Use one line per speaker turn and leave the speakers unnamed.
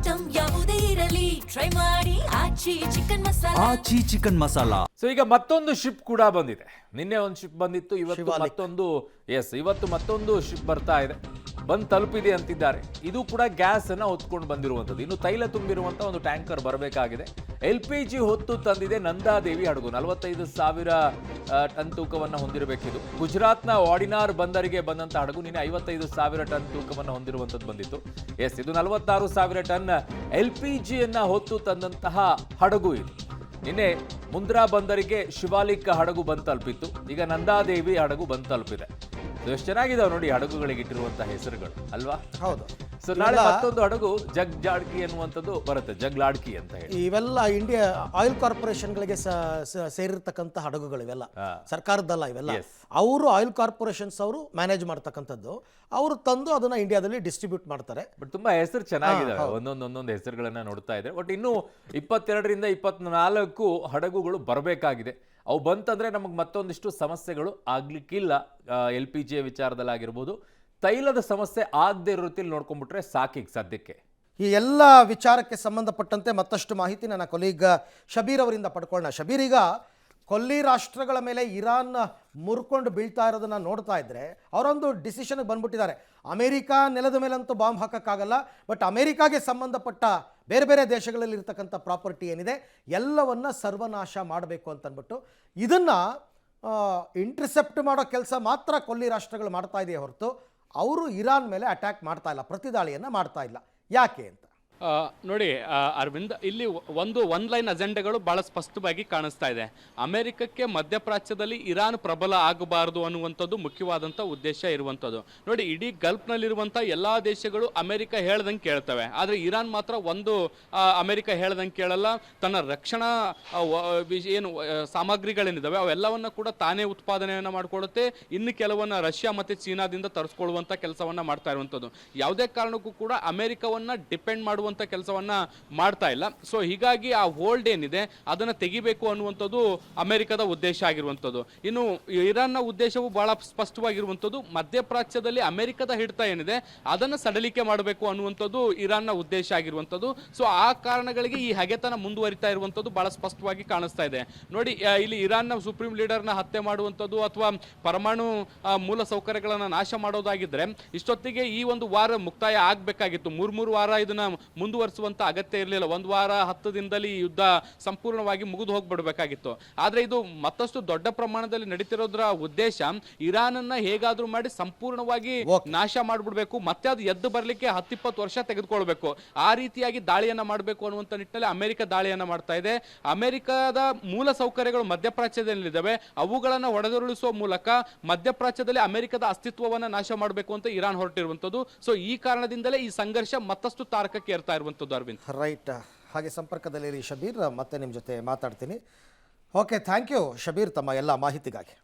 Item ಯಾವುದೇ ಇರಲಿ try ಮಾಡಿ ಆಚಿ ಚಿಕನ್ ಮಸಾಲಾ.
ಸೊ ಈಗ ಮತ್ತೊಂದು ಶಿಪ್ ಕೂಡ ಬಂದಿದೆ. ನಿನ್ನೆ ಒಂದು ಶಿಪ್ ಬಂದಿತ್ತು, ಇವತ್ತು ಮತ್ತೊಂದು ಶಿಪ್ ಬರ್ತಾ ಇದೆ, ಬಂದು ತಲುಪಿದೆ ಅಂತಿದ್ದಾರೆ. ಇದು ಕೂಡ ಗ್ಯಾಸ್ ಅನ್ನ ಹೊತ್ಕೊಂಡು ಬಂದಿರುವಂಥದ್ದು. ಇನ್ನು ತೈಲ ತುಂಬಿರುವಂತ ಒಂದು ಟ್ಯಾಂಕರ್ ಬರಬೇಕಾಗಿದೆ. LPG ಹೊತ್ತು ತಂದಿದೆ ನಂದಾದೇವಿ ಹಡಗು. 45,000 ಟನ್ ತೂಕವನ್ನು ಹೊಂದಿರಬೇಕಿದು. ಗುಜರಾತ್ನ ವಾಡಿನಾರ್ ಬಂದರಿಗೆ ಬಂದಂತ ಹಡಗು ನಿನ್ನೆ 55,000 ಟನ್ ತೂಕವನ್ನು ಹೊಂದಿರುವಂಥದ್ದು ಬಂದಿತ್ತು. ಇದು 46,000 ಟನ್ LPGಯನ್ನ ಹೊತ್ತು ತಂದಂತಹ ಹಡಗು ಇದು. ನಿನ್ನೆ ಮುಂದ್ರಾ ಬಂದರಿಗೆ ಶಿವಾಲಿಕ್ ಹಡಗು ಬಂದು ತಲುಪಿತ್ತು. ಈಗ ನಂದಾದೇವಿ ಹಡಗು ಬಂದು ತಲುಪಿದೆ. ಎಷ್ಟು ಚೆನ್ನಾಗಿದಾವೆ ನೋಡಿ ಹಡಗುಗಳಿಗೆ ಇಟ್ಟಿರುವಂತಹ ಹೆಸರುಗಳು ಅಲ್ವಾ?
ಹೌದು.
ಸೊ ನಾಳೆ ಮತ್ತೊಂದು ಹಡಗು ಜಗ್ಲಾಡ್ಕಿ ಅನ್ನುವಂಥದ್ದು ಬರುತ್ತೆ, ಜಗ್ಲಾಡ್ಕಿ ಅಂತ ಹೇಳಿ.
ಇವೆಲ್ಲ ಇಂಡಿಯಾ ಆಯಿಲ್ ಕಾರ್ಪೊರೇಷನ್ಗಳಿಗೆ ಸೇರಿರ್ತಕ್ಕಂಥ ಹಡಗುಗಳು ಇವೆಲ್ಲ, ಸರ್ಕಾರದಲ್ಲ ಇವೆಲ್ಲ. ಅವರು ಆಯಿಲ್ ಕಾರ್ಪೊರೇಷನ್ಸ್ ಅವರು ಮ್ಯಾನೇಜ್ ಮಾಡ್ತಕ್ಕಂಥದ್ದು. ಅವರು ತಂದು ಅದನ್ನ ಇಂಡಿಯಾದಲ್ಲಿ ಡಿಸ್ಟ್ರಿಬ್ಯೂಟ್ ಮಾಡ್ತಾರೆ.
ಬಟ್ ತುಂಬಾ ಹೆಸರು ಚೆನ್ನಾಗಿದಾವೆ, ಒಂದೊಂದು ಹೆಸರುಗಳನ್ನ ನೋಡ್ತಾ ಇದ್ರೆ. ಬಟ್ ಇನ್ನು 22ರಿಂದ 24 ಹಡಗುಗಳು ಬರಬೇಕಾಗಿದೆ. ಅವು ಬಂತಂದ್ರೆ ನಮಗೆ ಮತ್ತೊಂದಿಷ್ಟು ಸಮಸ್ಯೆಗಳು ಆಗ್ಲಿಕ್ಕಿಲ್ಲ. LPG ವಿಚಾರದಲ್ಲಾಗಿರ್ಬೋದು, ತೈಲದ ಸಮಸ್ಯೆ ಆಗದೆ ಇರೋ ರೀತಿಯಲ್ಲಿ ನೋಡ್ಕೊಂಡ್ಬಿಟ್ರೆ ಸಾಕೀಗ ಸದ್ಯಕ್ಕೆ.
ಈ ಎಲ್ಲ ವಿಚಾರಕ್ಕೆ ಸಂಬಂಧಪಟ್ಟಂತೆ ಮತ್ತಷ್ಟು ಮಾಹಿತಿ ನನ್ನ ಕೊಲೀಗ್ ಶಬೀರ್ ಅವರಿಂದ ಪಡ್ಕೊಳ್ಳೋಣ. ಶಬೀರ್, ಈಗ ಕೊಲ್ಲಿ ರಾಷ್ಟ್ರಗಳ ಮೇಲೆ ಇರಾನ್ ಮುರ್ಕೊಂಡು ಬೀಳ್ತಾ ಇರೋದನ್ನ ನೋಡ್ತಾ ಇದ್ರೆ ಅವರೊಂದು ಡಿಸಿಷನ್ಗೆ ಬಂದ್ಬಿಟ್ಟಿದ್ದಾರೆ. ಅಮೆರಿಕಾ ನೆಲದ ಮೇಲಂತೂ ಬಾಂಬ್ ಹಾಕೋಕ್ಕಾಗಲ್ಲ, ಬಟ್ ಅಮೆರಿಕಾಗೆ ಸಂಬಂಧಪಟ್ಟ ಬೇರೆ ಬೇರೆ ದೇಶಗಳಲ್ಲಿ ಇರ್ತಕ್ಕಂಥ ಪ್ರಾಪರ್ಟಿ ಏನಿದೆ ಎಲ್ಲವನ್ನ ಸರ್ವನಾಶ ಮಾಡಬೇಕು ಅಂತಂದ್ಬಿಟ್ಟು ಇದನ್ನು ಇಂಟರ್ಸೆಪ್ಟ್ ಮಾಡೋ ಕೆಲಸ ಮಾತ್ರ ಕೊಲ್ಲಿ ರಾಷ್ಟ್ರಗಳು ಮಾಡ್ತಾ ಇದೆಯೇ ಹೊರತು ಅವರು ಇರಾನ್ ಮೇಲೆ ಅಟ್ಯಾಕ್ ಮಾಡ್ತಾ ಇಲ್ಲ, ಪ್ರತಿದಾಳಿಯನ್ನು ಮಾಡ್ತಾ ಇಲ್ಲ. ಯಾಕೆ ಅಂತ
ನೋಡಿ ಅರವಿಂದ್, ಇಲ್ಲಿ ಒನ್ ಲೈನ್ ಅಜೆಂಡಾಗಳು ಬಹಳ ಸ್ಪಷ್ಟವಾಗಿ ಕಾಣಿಸ್ತಾ ಇದೆ. ಅಮೆರಿಕಕ್ಕೆ ಮಧ್ಯಪ್ರಾಚ್ಯದಲ್ಲಿ ಇರಾನ್ ಪ್ರಬಲ ಆಗಬಾರದು ಅನ್ನುವಂಥದ್ದು ಮುಖ್ಯವಾದಂಥ ಉದ್ದೇಶ ಇರುವಂಥದ್ದು. ನೋಡಿ, ಇಡೀ ಗಲ್ಫ್ನಲ್ಲಿರುವಂಥ ಎಲ್ಲ ದೇಶಗಳು ಅಮೆರಿಕ ಹೇಳ್ದಂಗೆ ಕೇಳ್ತವೆ, ಆದರೆ ಇರಾನ್ ಮಾತ್ರ ಅಮೆರಿಕ ಹೇಳ್ದಂಗೆ ಕೇಳಲ್ಲ. ತನ್ನ ರಕ್ಷಣಾ ಏನು ಸಾಮಗ್ರಿಗಳೇನಿದ್ದಾವೆ ಅವೆಲ್ಲವನ್ನ ಕೂಡ ತಾನೇ ಉತ್ಪಾದನೆಯನ್ನು ಮಾಡಿಕೊಡುತ್ತೆ. ಇನ್ನು ಕೆಲವನ್ನ ರಷ್ಯಾ ಮತ್ತು ಚೀನಾದಿಂದ ತರಿಸ್ಕೊಳ್ಳುವಂಥ ಕೆಲಸವನ್ನ ಮಾಡ್ತಾ ಇರುವಂಥದ್ದು. ಯಾವುದೇ ಕಾರಣಕ್ಕೂ ಕೂಡ ಅಮೆರಿಕವನ್ನ ಡಿಪೆಂಡ್ ಮಾಡುವಂಥ ಕೆಲಸವನ್ನ ಮಾಡ್ತಾ ಇಲ್ಲ. ಸೊ ಹೀಗಾಗಿ ಆ ಹೋಲ್ಡ್ ಏನಿದೆ ಅದನ್ನ ತೆಗಿಬೇಕು ಅನ್ನುವಂಥದ್ದು ಅಮೆರಿಕದ ಉದ್ದೇಶ ಆಗಿರುವಂಥದ್ದು. ಇನ್ನು ಇರಾನ್ನ ಉದ್ದೇಶವು ಬಹಳ ಸ್ಪಷ್ಟವಾಗಿರುವಂಥದ್ದು, ಮಧ್ಯಪ್ರಾಚ್ಯದಲ್ಲಿ ಅಮೆರಿಕದ ಹಿಡಿತ ಏನಿದೆ ಅದನ್ನು ಸಡಲಿಕೆ ಮಾಡಬೇಕು ಅನ್ನುವಂಥದ್ದು ಇರಾನ್ನ ಉದ್ದೇಶ ಆಗಿರುವಂಥದ್ದು. ಸೊ ಆ ಕಾರಣಗಳಿಗೆ ಈ ಹಗೆತನ ಮುಂದುವರಿತಾ ಇರುವಂಥದ್ದು ಬಹಳ ಸ್ಪಷ್ಟವಾಗಿ ಕಾಣಿಸ್ತಾ ಇದೆ. ನೋಡಿ, ಇಲ್ಲಿ ಇರಾನ್ನ ಸುಪ್ರೀಂ ಲೀಡರ್ನ ಹತ್ಯೆ ಮಾಡುವಂಥದ್ದು ಅಥವಾ ಪರಮಾಣು ಮೂಲ ಸೌಕರ್ಯಗಳನ್ನು ನಾಶ ಮಾಡೋದಾಗಿದ್ರೆ ಇಷ್ಟೊತ್ತಿಗೆ ಈ ಒಂದು ವಾರ ಮುಕ್ತಾಯ ಆಗಬೇಕಾಗಿತ್ತು. ಮೂರು ವಾರ ಇದನ್ನ ಮುಂದುವರಿಸುವಂತ ಅಗತ್ಯ ಇರಲಿಲ್ಲ. 1 ವಾರ 10 ದಿನದಲ್ಲಿ ಈ ಯುದ್ಧ ಸಂಪೂರ್ಣವಾಗಿ ಮುಗಿದು ಹೋಗ್ಬಿಡ್ಬೇಕಾಗಿತ್ತು. ಆದ್ರೆ ಇದು ಮತ್ತಷ್ಟು ದೊಡ್ಡ ಪ್ರಮಾಣದಲ್ಲಿ ನಡೀತಿರೋದ್ರ ಉದ್ದೇಶ ಇರಾನ್ ಹೇಗಾದ್ರೂ ಮಾಡಿ ಸಂಪೂರ್ಣವಾಗಿ ನಾಶ ಮಾಡ್ಬಿಡ್ಬೇಕು, ಮತ್ತೆ ಅದು ಎದ್ದು ಬರ್ಲಿಕ್ಕೆ 10-20 ವರ್ಷ ತೆಗೆದುಕೊಳ್ಬೇಕು. ಆ ರೀತಿಯಾಗಿ ದಾಳಿಯನ್ನ ಮಾಡಬೇಕು ಅನ್ನುವಂತ ನಿಟ್ಟಿನಲ್ಲಿ ಅಮೆರಿಕ ದಾಳಿಯನ್ನ ಮಾಡ್ತಾ ಇದೆ. ಅಮೆರಿಕದ ಮೂಲ ಸೌಕರ್ಯಗಳು ಮಧ್ಯಪ್ರಾಚ್ಯದಲ್ಲಿದ್ದಾವೆ, ಅವುಗಳನ್ನ ಹೊಡೆದುರುಳಿಸುವ ಮೂಲಕ ಮಧ್ಯಪ್ರಾಚ್ಯದಲ್ಲಿ ಅಮೆರಿಕದ ಅಸ್ತಿತ್ವವನ್ನ ನಾಶ ಮಾಡಬೇಕು ಅಂತ ಇರಾನ್ ಹೊರಟಿರುವಂತದ್ದು. ಸೊ ಈ ಕಾರಣದಿಂದಲೇ ಈ ಸಂಘರ್ಷ ಮತ್ತಷ್ಟು ತಾರಕಕ್ಕೆ ಏರ್ತಾ ಇರುವಂತದ್ದು. ಅರವಿಂದ್,
ರೈಟ್. ಹಾಗೆ ಸಂಪರ್ಕದಲ್ಲಿ ಶಬೀರ್, ಮತ್ತೆ ನಿಮ್ಮ ಜೊತೆ ಮಾತಾಡ್ತೀನಿ. ಓಕೆ, ಥ್ಯಾಂಕ್ ಯು ಶಬೀರ್ ತಮ್ಮ ಎಲ್ಲ ಮಾಹಿತಿಗಾಗಿ.